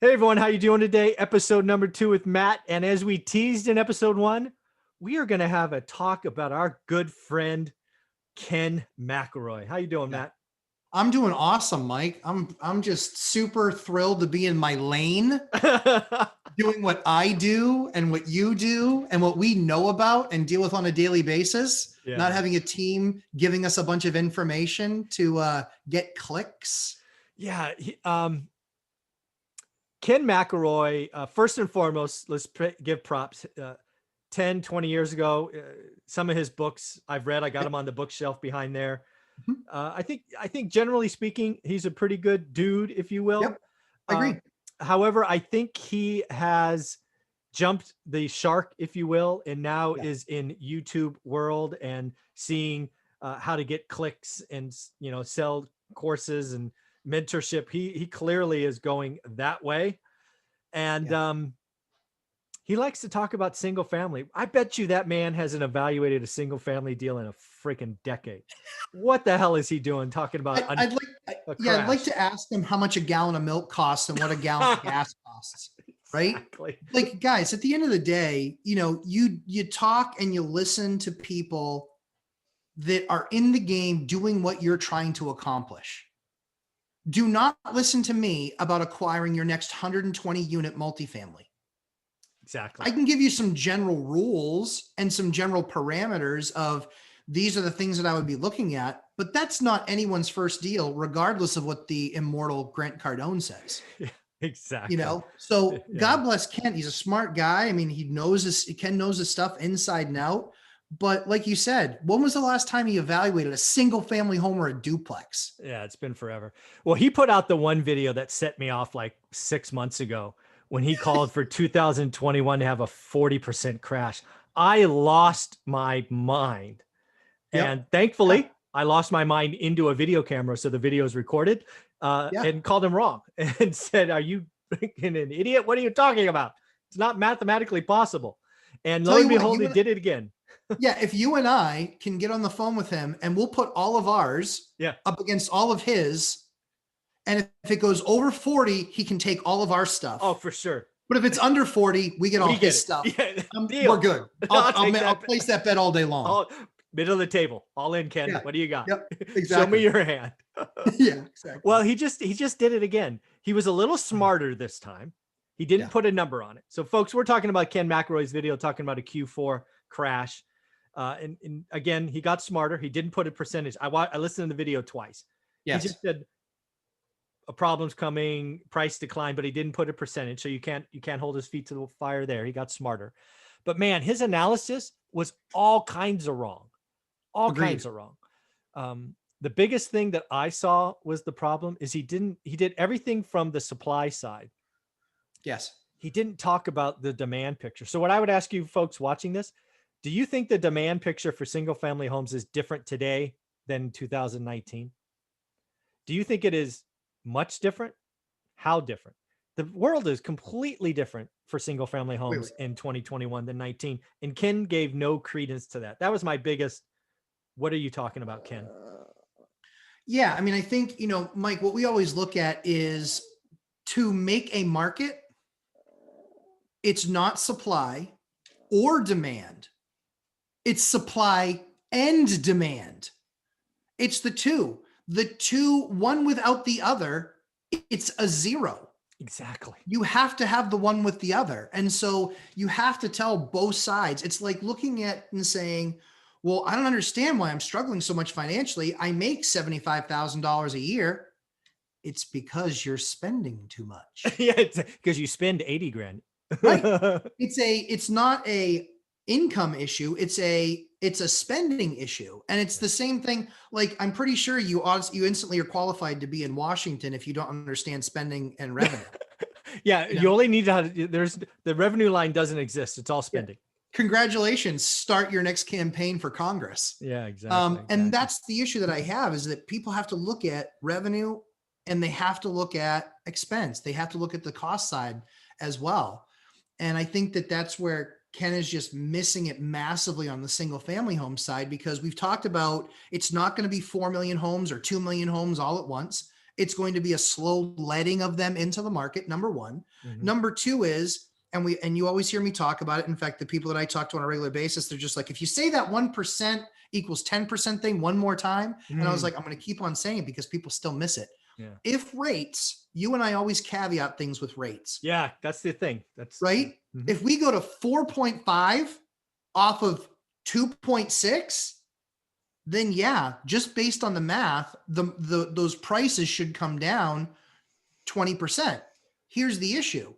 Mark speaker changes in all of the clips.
Speaker 1: Hey everyone, how you doing today? Episode number 2 with Matt. And as we teased in episode 1, we are going to have a talk about our good friend Ken McElroy. How you doing,
Speaker 2: Yeah.
Speaker 1: Matt?
Speaker 2: I'm doing awesome, Mike. I'm just super thrilled to be in my lane, doing what I do and what you do and what we know about and deal with on a daily basis.
Speaker 1: Yeah,
Speaker 2: Not having a team giving us a bunch of information to get clicks.
Speaker 1: yeah. Ken McElroy, first and foremost, let's give props. 10, 20 years ago, some of his books I've read, I got
Speaker 2: Yep.
Speaker 1: them on the bookshelf behind there.
Speaker 2: Mhm.
Speaker 1: I think generally speaking, he's a pretty good dude, if you will.
Speaker 2: Yep.
Speaker 1: Uh,
Speaker 2: Agreed.
Speaker 1: However, I think he has jumped the shark, if you will, and now
Speaker 2: Yeah.
Speaker 1: is in YouTube world and seeing how to get clicks and sell courses and mentorship. He clearly is going that way, and
Speaker 2: Yeah.
Speaker 1: he likes to talk about single family. I bet you that man hasn't evaluated a single family deal in a freaking decade. What the hell is he doing talking about a
Speaker 2: I'd like
Speaker 1: crash?
Speaker 2: to ask him how much a gallon of milk costs and what a gallon of gas costs, right?
Speaker 1: Exactly.
Speaker 2: Like, guys, at the end of the day, you talk and you listen to people that are in the game doing what you're trying to accomplish. Do not listen to me about acquiring your next 120 unit multifamily.
Speaker 1: Exactly.
Speaker 2: I can give you some general rules and some general parameters of these are the things that I would be looking at, but that's not anyone's first deal, regardless of what the immortal Grant Cardone says.
Speaker 1: Exactly.
Speaker 2: So
Speaker 1: Yeah.
Speaker 2: God bless Ken. He's a smart guy. I mean, Ken knows his stuff inside and out. But like you said, when was the last time he evaluated a single family home or a duplex?
Speaker 1: Yeah, it's been forever. Well, he put out the one video that set me off like 6 months ago when he called for 2021 to have a 40% crash. I lost my mind.
Speaker 2: Yep.
Speaker 1: And thankfully, I lost my mind into a video camera. So the video is recorded
Speaker 2: Yeah.
Speaker 1: and called him wrong and said, "Are you freaking an idiot? What are you talking about? It's not mathematically possible." And lo
Speaker 2: Tell
Speaker 1: and
Speaker 2: you what,
Speaker 1: behold, he did it again.
Speaker 2: yeah, if you and I can get on the phone with him and we'll put all of ours
Speaker 1: Yeah.
Speaker 2: up against all of his, and if it goes over 40, he can take all of our stuff.
Speaker 1: Oh, for sure.
Speaker 2: But if it's under 40, we get all his stuff.
Speaker 1: Yeah, deal.
Speaker 2: We're good. I'll place that bet all day long.
Speaker 1: All, middle of the table. All in, Ken.
Speaker 2: Yeah.
Speaker 1: What do you got?
Speaker 2: Yep.
Speaker 1: Show me
Speaker 2: Exactly.
Speaker 1: your hand.
Speaker 2: Yeah, exactly.
Speaker 1: Well, he just did it again. He was a little smarter this time. He didn't
Speaker 2: Yeah.
Speaker 1: put a number on it. So, folks, we're talking about Ken McElroy's video, talking about a Q4 crash. And again, he got smarter. He didn't put a percentage. I listened to the video twice.
Speaker 2: Yes.
Speaker 1: He just said a problem's coming, price decline, but he didn't put a percentage. So you can't hold his feet to the fire there. He got smarter. But man, his analysis was all kinds of wrong. All
Speaker 2: Agreed.
Speaker 1: kinds of wrong. The biggest thing that I saw was the problem is he did everything from the supply side.
Speaker 2: Yes.
Speaker 1: He didn't talk about the demand picture. So what I would ask you folks watching this, do you think the demand picture for single family homes is different today than 2019? Do you think it is much different? How different? The world is completely different for single family homes in 2021 than 19. And Ken gave no credence to that. That was my biggest. What are you talking about, Ken?
Speaker 2: Yeah. I mean, I think, Mike, what we always look at is to make a market, it's not supply or demand. It's supply and demand. It's the two. The two, one without the other, it's a zero.
Speaker 1: Exactly.
Speaker 2: You have to have the one with the other. And so you have to tell both sides. It's like looking at and saying, well, I don't understand why I'm struggling so much financially. I make $75,000 a year. It's because you're spending too much.
Speaker 1: Yeah, it's because you spend 80 grand.
Speaker 2: Right. It's not a income issue. It's a spending issue. And it's the same thing. Like, I'm pretty sure you instantly are qualified to be in Washington if you don't understand spending and revenue.
Speaker 1: Yeah. You only need to there's the revenue line doesn't exist. It's all spending.
Speaker 2: Yeah. Congratulations. Start your next campaign for Congress.
Speaker 1: Yeah, exactly.
Speaker 2: And that's the issue that I have, is that people have to look at revenue and they have to look at expense. They have to look at the cost side as well. And I think that that's where Ken is just missing it massively on the single family home side, because we've talked about it's not going to be 4 million homes or 2 million homes all at once. It's going to be a slow letting of them into the market. Number one.
Speaker 1: Mhm.
Speaker 2: Number two is, and you always hear me talk about it. In fact, the people that I talk to on a regular basis, they're just like, if you say that 1% equals 10% thing one more time. And I was like, I'm going to keep on saying it because people still miss it.
Speaker 1: Yeah.
Speaker 2: If rates, you and I always caveat things with rates.
Speaker 1: Yeah, that's the thing. That's
Speaker 2: right. If we go to 4.5 off of 2.6, then yeah, just based on the math, those prices should come down 20%. Here's the issue.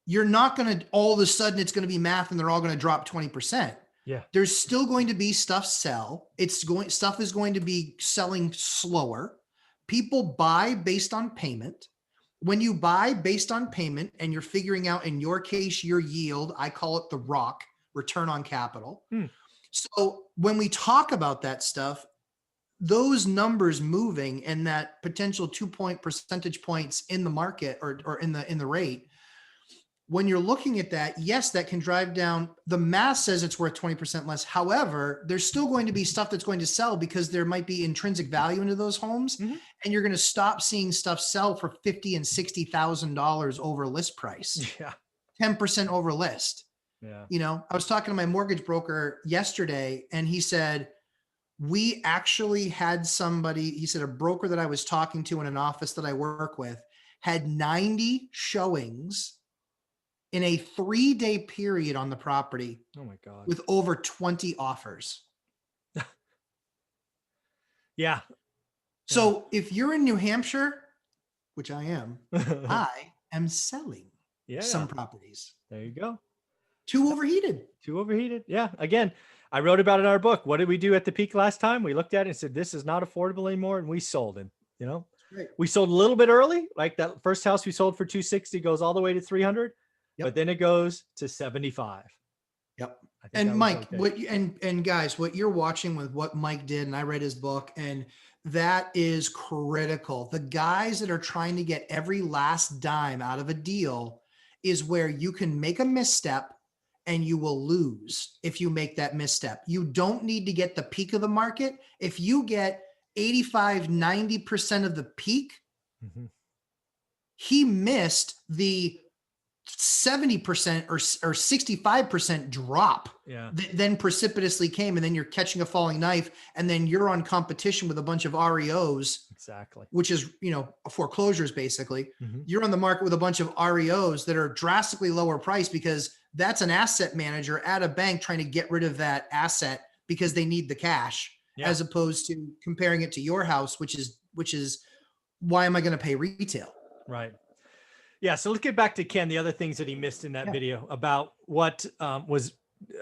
Speaker 2: You're not going to, all of a sudden it's going to be math and they're all going to drop 20%.
Speaker 1: Yeah.
Speaker 2: There's still going to be stuff sell. Stuff is going to be selling slower. People buy based on payment. When you buy based on payment and you're figuring out, in your case, your yield, I call it the ROC, return on capital. So when we talk about that stuff, those numbers moving and that potential 2 percentage points in the market or in the rate, when you're looking at that, yes, that can drive down. The math says it's worth 20% less. However, there's still going to be stuff that's going to sell because there might be intrinsic value into those homes, and you're going to stop seeing stuff sell for $50,000 and $60,000 over list price.
Speaker 1: Yeah,
Speaker 2: 10% over list.
Speaker 1: Yeah.
Speaker 2: You know, I was talking to my mortgage broker yesterday, and he said, we actually had somebody, he said, a broker that I was talking to in an office that I work with had 90 showings in a 3-day period on the property.
Speaker 1: Oh my God.
Speaker 2: With over 20 offers.
Speaker 1: Yeah.
Speaker 2: So if you're in New Hampshire, which I am, I am selling some properties.
Speaker 1: There you go.
Speaker 2: Too overheated.
Speaker 1: Too overheated. Yeah. Again, I wrote about it in our book. What did we do at the peak last time? We looked at it and said, this is not affordable anymore. And we sold it. You know, we sold a little bit early. Like that first house we sold for 260 goes all the way to 300. But then it goes to 75.
Speaker 2: Yep. And Mike, and guys, what you're watching with what Mike did, and I read his book, and that is critical. The guys that are trying to get every last dime out of a deal is where you can make a misstep and you will lose if you make that misstep. You don't need to get the peak of the market. If you get 85, 90% of the peak, he missed the 70% or 65% drop that then precipitously came, and then you're catching a falling knife, and then you're on competition with a bunch of REOs, which is, you know, foreclosures basically. You're on the market with a bunch of REOs that are drastically lower price because that's an asset manager at a bank trying to get rid of that asset because they need the cash, as opposed to comparing it to your house, which is why am I going to pay retail?
Speaker 1: Right. Yeah. So let's get back to Ken, the other things that he missed in that video about what was,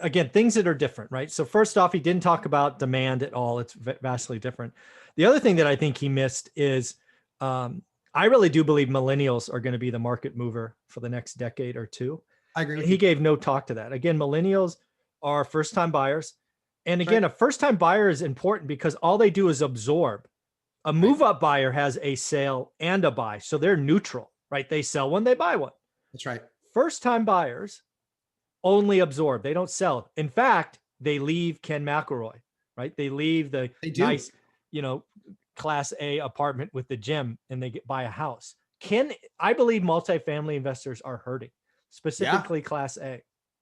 Speaker 1: again, things that are different, right? So first off, he didn't talk about demand at all. It's vastly different. The other thing that I think he missed is I really do believe millennials are going to be the market mover for the next decade or two.
Speaker 2: I agree with
Speaker 1: you. He gave no talk to that. Again, millennials are first-time buyers. And again, a first-time buyer is important because all they do is absorb. A move-up buyer has a sale and a buy. So they're neutral. Right? They sell one, they buy one.
Speaker 2: That's right.
Speaker 1: First-time buyers only absorb. They don't sell. In fact, they leave Ken McElroy, right? They leave the nice, you know, class A apartment with the gym, and they buy a house. I believe multifamily investors are hurting, specifically class A.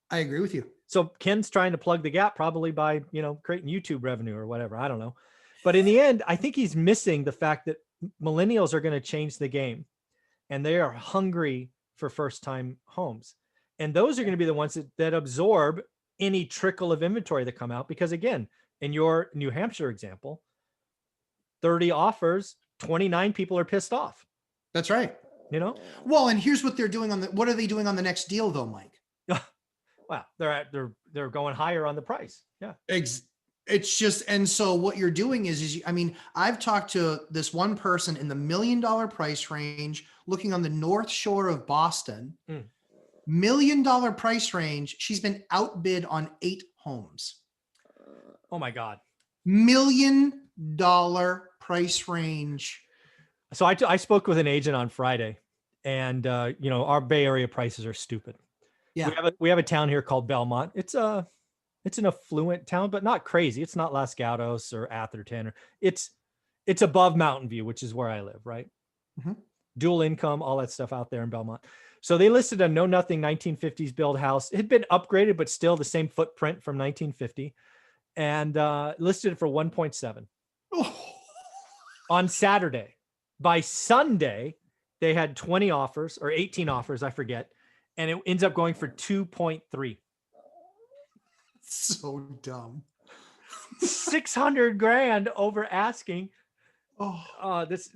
Speaker 2: I agree with you.
Speaker 1: So Ken's trying to plug the gap probably by, you know, creating YouTube revenue or whatever. I don't know. But in the end, I think he's missing the fact that millennials are going to change the game. And they are hungry for first-time homes. And those are going to be the ones that absorb any trickle of inventory that come out. Because again, in your New Hampshire example, 30 offers, 29 people are pissed off.
Speaker 2: That's right.
Speaker 1: You know?
Speaker 2: Well, and here's what they're doing what are they doing on the next deal though, Mike?
Speaker 1: Wow. They're going higher on the price. Yeah.
Speaker 2: It's just, and so what you're doing is I mean, I've talked to this one person in the $1 million price range, looking on the North Shore of Boston, $1 million price range. She's been outbid on 8 homes.
Speaker 1: Oh my God.
Speaker 2: $1 million price range.
Speaker 1: So I spoke with an agent on Friday, and you know, our Bay Area prices are stupid. Yeah. We have a town here called Belmont. It's an affluent town, but not crazy. It's not Las Gatos or Atherton. It's It's above Mountain View, which is where I live, right?
Speaker 2: Mhm.
Speaker 1: Dual income, all that stuff out there in Belmont. So they listed a no nothing 1950s build house. It had been upgraded, but still the same footprint from 1950, and listed it for 1.7
Speaker 2: Oh,
Speaker 1: on Saturday. By Sunday, they had 20 offers or 18 offers, I forget, and it ends up going for 2.3.
Speaker 2: so dumb.
Speaker 1: 600 grand over asking.
Speaker 2: Oh,
Speaker 1: This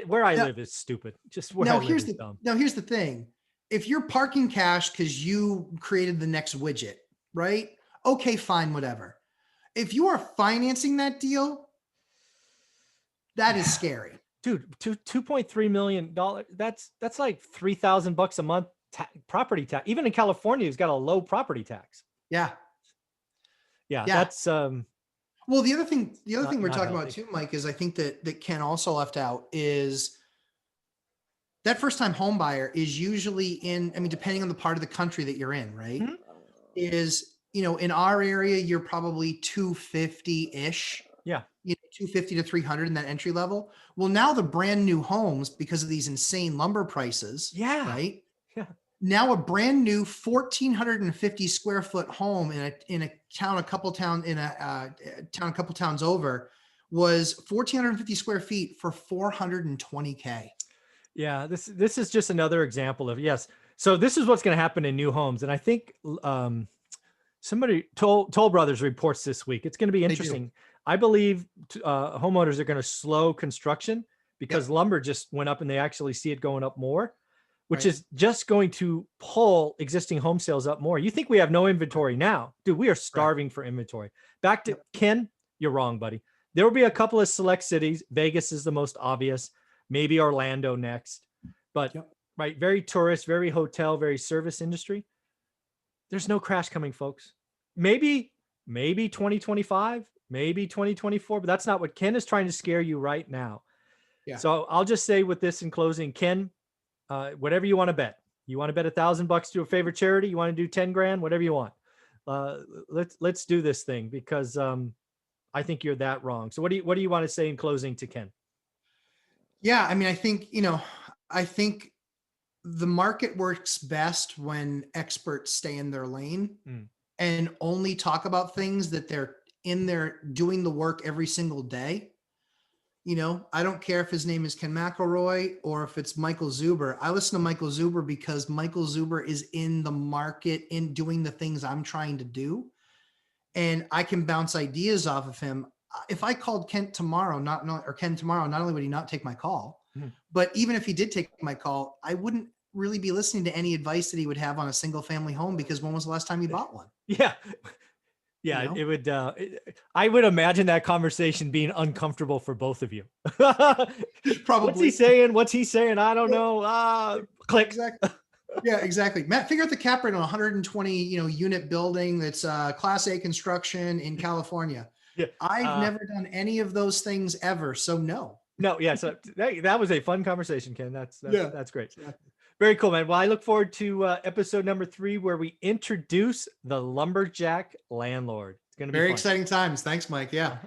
Speaker 1: where I
Speaker 2: now,
Speaker 1: live is stupid. Just where I live is dumb.
Speaker 2: here's the thing. If you're parking cash because you created the next widget, right? Okay, fine, whatever. If you are financing that deal, that is scary.
Speaker 1: Dude, $2.3 million. That's like $3,000 a month property tax. Even in California, it's got a low property tax.
Speaker 2: Yeah.
Speaker 1: Yeah,
Speaker 2: Yeah.
Speaker 1: that's
Speaker 2: Well, the other thing we're
Speaker 1: not
Speaker 2: talking about
Speaker 1: healthy.
Speaker 2: too, Mike, is I think that Ken also left out is that first time home buyer is usually in, I mean, depending on the part of the country that you're in, right?
Speaker 1: Mhm.
Speaker 2: Is, in our area, you're probably 250-ish,
Speaker 1: Yeah.
Speaker 2: 250 to 300 in that entry level. Well, now the brand new homes, because of these insane lumber prices,
Speaker 1: Yeah.
Speaker 2: right?
Speaker 1: Yeah.
Speaker 2: Now a brand new 1,450 square foot home in a town a couple towns over was 1,450 square feet for 420K.
Speaker 1: Yeah, this is just another example of, yes. So this is what's going to happen in new homes, and I think somebody Toll Brothers reports this week. It's going to be
Speaker 2: They do.
Speaker 1: interesting. I believe homeowners are going to slow construction because lumber just went up, and they actually see it going up more, which is just going to pull existing home sales up more. You think we have no inventory now? Dude, we are starving for inventory. Back to Ken, you're wrong, buddy. There will be a couple of select cities. Vegas is the most obvious. Maybe Orlando next. But right, very tourist, very hotel, very service industry. There's no crash coming, folks. Maybe 2025, maybe 2024, but that's not what Ken is trying to scare you right now.
Speaker 2: Yeah.
Speaker 1: So I'll just say with this in closing, Ken, whatever you want to bet. You want to bet $1,000 to a favorite charity? You want to do 10 grand? Whatever you want. Let's do this thing because I think you're that wrong. So what do you want to say in closing to Ken?
Speaker 2: Yeah, I mean, I think the market works best when experts stay in their lane and only talk about things that they're in there doing the work every single day. I don't care if his name is Ken McElroy or if it's Michael Zuber. I listen to Michael Zuber because Michael Zuber is in the market in doing the things I'm trying to do. And I can bounce ideas off of him. If I called Ken tomorrow, not only would he not take my call, but even if he did take my call, I wouldn't really be listening to any advice that he would have on a single family home because when was the last time he bought one?
Speaker 1: Yeah. Yeah, it would. I would imagine that conversation being uncomfortable for both of you.
Speaker 2: Probably.
Speaker 1: What's he saying? What's he saying? I don't know. Click.
Speaker 2: Exactly. Yeah, exactly. Matt, figure out the cap rate on a 120, unit building that's Class A construction in California. Yeah. I've never done any of those things ever, so no.
Speaker 1: No, yeah. So that was a fun conversation, Ken. That's great. Yeah. Very cool, man. Well, I look forward to episode number 3 where we introduce the lumberjack landlord. It's going to be
Speaker 2: very
Speaker 1: fun.
Speaker 2: Exciting times. Thanks, Mike. Yeah.